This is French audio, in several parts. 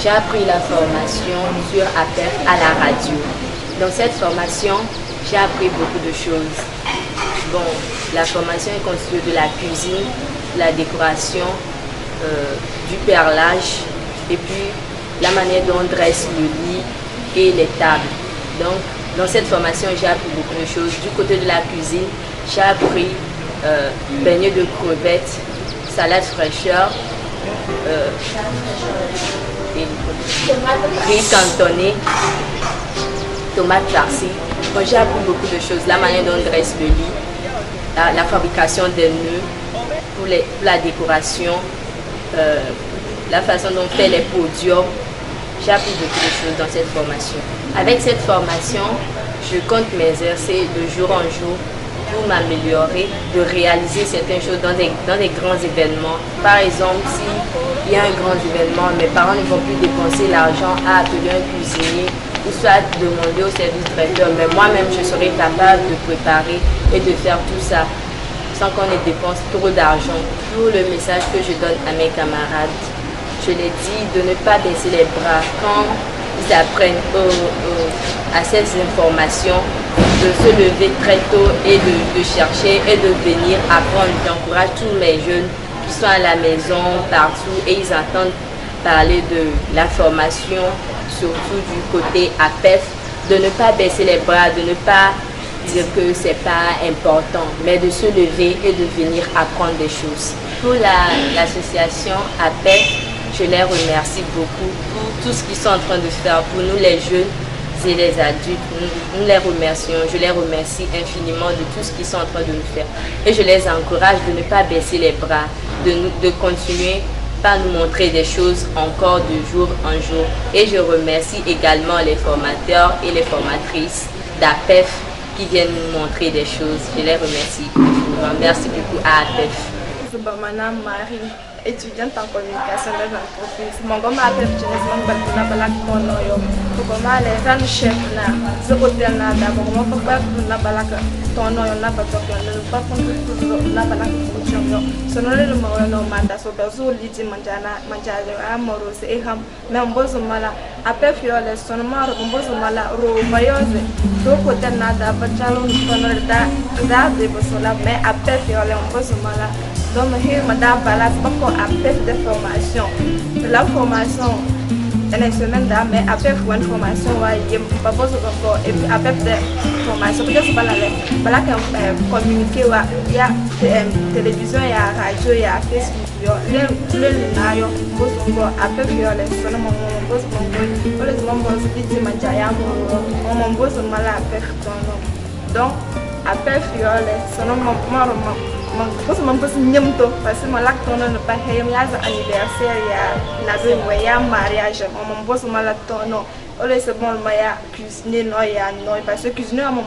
J'ai appris la formation sur APEF à la radio. Dans cette formation, j'ai appris beaucoup de choses. Bon, la formation est constituée de la cuisine, la décoration, du perlage et puis la manière dont on dresse le lit et les tables. Donc, dans cette formation, j'ai appris beaucoup de choses. Du côté de la cuisine, j'ai appris beignets de crevettes, salade fraîcheur, riz cantonné, tomates farcies. Bon, j'ai appris beaucoup de choses. La manière dont on dresse le lit, la fabrication des nœuds pour la décoration, la façon dont on fait les podiums. J'ai appris beaucoup de choses dans cette formation. Avec cette formation, je compte m'exercer de jour en jour pour m'améliorer, de réaliser certaines choses dans des grands événements. Par exemple, s'il y a un grand événement, mes parents ne vont plus dépenser l'argent à appeler un cuisinier ou soit demander au service traiteur, mais moi-même je serai capable de préparer et de faire tout ça sans qu'on ne dépense trop d'argent. Pour le message que je donne à mes camarades, je les dis de ne pas baisser les bras quand ils apprennent à ces informations, de se lever très tôt et de chercher et de venir apprendre. J'encourage tous mes jeunes qui sont à la maison, partout, et ils entendent parler de la formation, surtout du côté APEF, de ne pas baisser les bras, de ne pas dire que ce n'est pas important, mais de se lever et de venir apprendre des choses. Pour l'association APEF, je les remercie beaucoup pour tout ce qu'ils sont en train de faire pour nous les jeunes et les adultes. Nous les remercions, je les remercie infiniment de tout ce qu'ils sont en train de nous faire. Et je les encourage de ne pas baisser les bras, de continuer par nous montrer des choses encore de jour en jour. Et je remercie également les formateurs et les formatrices d'APEF qui viennent nous montrer des choses. Je les remercie infiniment. Merci beaucoup à APEF. Étudiante en communication des entreprises. Mon gomme a fait jeunesse mon balcona balak mon noyo. Pour moi les grands chefs na, ce hôtel na d'abord mon papa na balak ton noyo na batok le pas contre na balak fonction yo. Sonore le mo no manda so bezo lidi manjana manjale amorose e ham mais mbozo mala après fiole sonoma mbozo mala ro bayoze. Do hôtel na da bachalo sonore da de bosola mais après fiole mbozo mala. Donc, madame Balas, pourquoi après des formations, la formation, une semaine d'âme, mais après une formation, il y a pas besoin encore, et puis après des formations, peut-être que c'est pas la communiquer, il y a télévision, il y a radio, il y a Facebook, il y a le lunaire, après que les sonnes, mon boss, mon boss, dit Manjaya, mon boss, mal après donc, après fiole, son nom, parce que parce que mon lac tourne ne pas anniversaire il y a mariage mon boss m'a tourno c'est bon maya cuisiner no ya no parce que cuisiner mon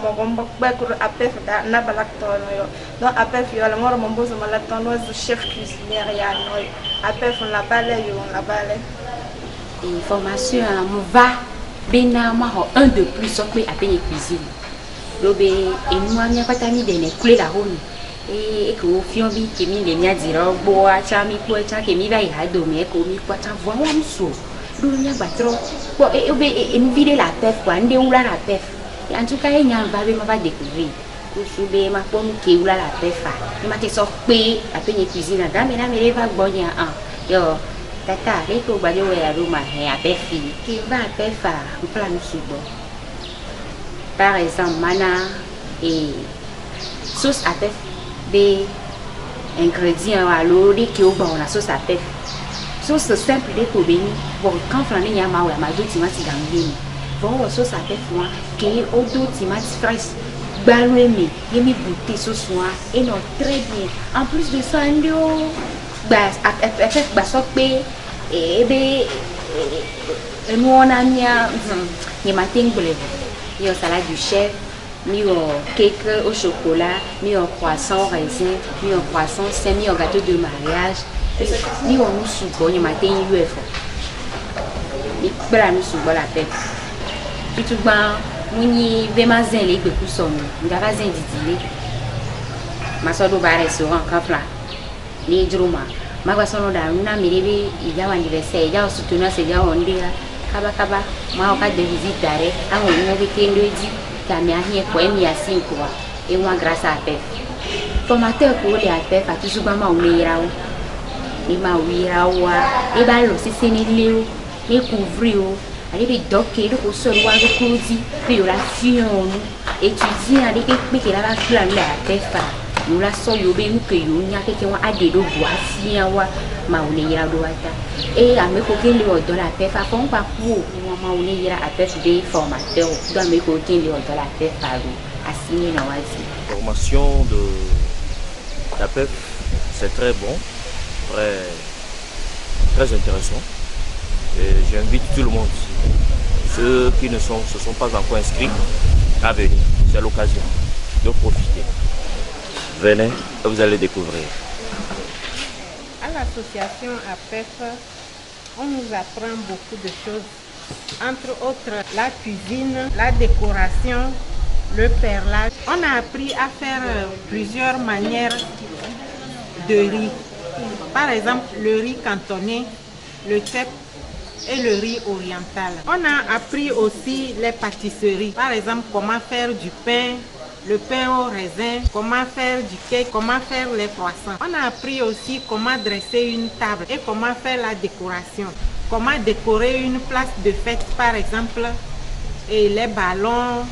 après na balak tourno donc après fiole mon boss m'a tourno chef cuisinier ya no après on la balai et formation on va bena ma un de plus sur quoi appeler cuisine lobé et nous on a pas mis des couler la ronde et que au fion bi que mi les mia dira boa cha mi ko cha que mi vai ha do me ko mi kwa cha voa wa mso do nya batro bo e mi vide la pef kwa nde ula la pef et en tout cas il nya va be ma va découvrir ko sube ma ko mi ke ula la pef fa mi ma te so pe apenye cuisine da me na me va gbonya an yo tata le ko gba yo ya ro ma he apef ki va pef fa plan subo par exemple mana et sauce apef des ingrédients à l'eau qui au bon la sauce à pef sauce simple de tobeni bon quand flané y a ma ou la majo timati gambini bon sauce à pef moi qui au dos timati fraîche baloué yemi bouté sauce moi et non très bien en plus de ça ndio bas à pef basopé et be nous on a mis matin bleu yo salade du chef mis au cake au chocolat, mis au croissant raisin, mis au croissant sain, mis au gâteau de mariage, mis au moussou bon, matin UF. Et voilà moussou bon la tête. Puis tout ben, muni vraiment zen les beaucoup sonne. On va zen didile. Ma soeur au bar restaurant quand là. Les droma. Magasono da una mirebe ija anniversaire ija soutenir c'est ija ondira kaba moi au cas de visite d'arrêt à on week-end di ta mi ahie ko mi asin ko et moi grâce à PEF formateur ko le PEF a toujours ba ma o meirao ni ma wirawa e ba lo sisi ni leo e couvrir o ali bi docker ko so wa ko di violation étudiant ali ke la ba plan la PEF nous la sommes bien que nous n'y a quelqu'un à des deux bois si ma on ira droite et à me coquer le de la paix à fond pas pour ma on ira à tête des formateurs dans me coquer le de la paix par à signer na wasi formation de la PEF c'est très bon très intéressant et j'invite tout le monde ceux qui ne se sont pas encore inscrits à venir, c'est l'occasion de profiter. Venez, vous allez découvrir. À l'association APEF, on nous apprend beaucoup de choses, entre autres la cuisine, la décoration, le perlage. On a appris à faire plusieurs manières de riz. Par exemple, le riz cantonné, le cèpe et le riz oriental. On a appris aussi les pâtisseries. Par exemple, comment faire du pain, le pain au raisin, comment faire du cake, comment faire les croissants. On a appris aussi comment dresser une table et comment faire la décoration. Comment décorer une place de fête par exemple, et les ballons,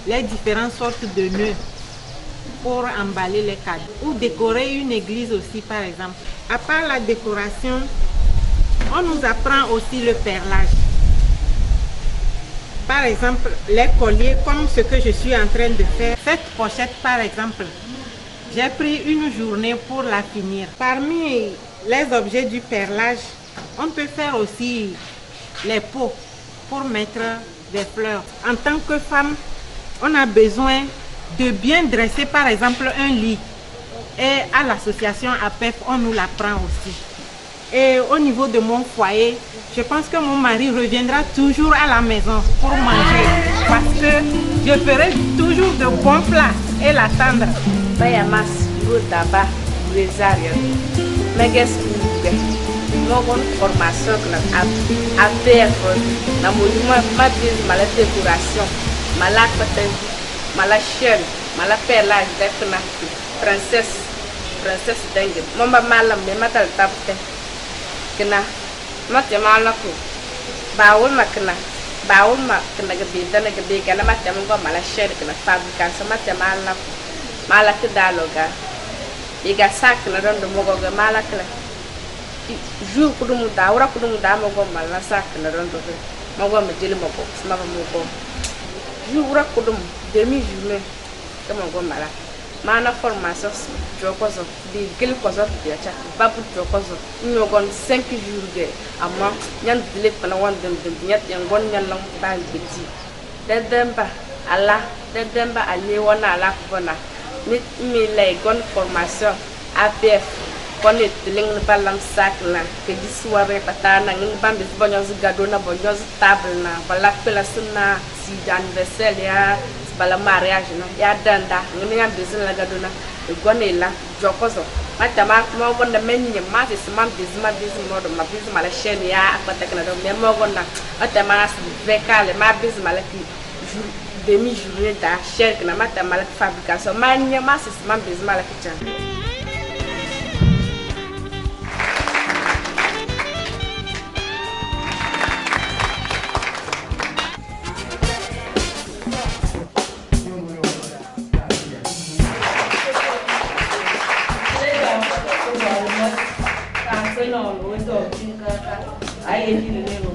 les différentes sortes de nœuds pour emballer les cadeaux. Ou décorer une église aussi par exemple. À part la décoration, on nous apprend aussi le perlage. Par exemple, les colliers, comme ce que je suis en train de faire. Cette pochette, par exemple, j'ai pris une journée pour la finir. Parmi les objets du perlage, on peut faire aussi les pots pour mettre des fleurs. En tant que femme, on a besoin de bien dresser, par exemple, un lit. Et à l'association APEF, on nous l'apprend aussi. Et au niveau de mon foyer, je pense que mon mari reviendra toujours à la maison pour manger parce que je ferai toujours de bons plats et l'attendre. Bayamas, Gotaba, Brezaria, Megas, Logon formation à faire dans ma décoration, ma lac, ma la chaîne, ma la perlage d'être princesse dingue. Mon maman me matal tapte. Kena mate malaku bawul makna gabe kana mate mo mala shed kana fabrication mate malaku malak daloga iga sak na rondo mo go malak la jour kudum da wura kudum da mo go mala sak na rondo mo go me jeli mo ko sama mo go jour wura kudum demi journée kama go mala mana formation jokozo de gel kozo de cha babu jokozo nyogon 5 jours de amma nyan dile pana wan dem nyat yan gon nyan lang ba biti dedemba ale wona ala kona mi lay gon formation APF konet ling balam sak na ke di soirée patana ngin bambe bonyoz gado na bonyoz table na bala pela sunna si anniversaire ya bala mariage no ya danda ngini ngam bezin la gadona gone la jokozo mata ma mo gonda menye ma se mam bizma bizma do ma bizma la chaîne ya akata kana do me mo gonda mata ma as vekale ma bizma la ki demi journée da chaîne kana mata ma la fabrication ma nya ma se mam bizma la kitchen. No, no, esto, ahí es el dinero.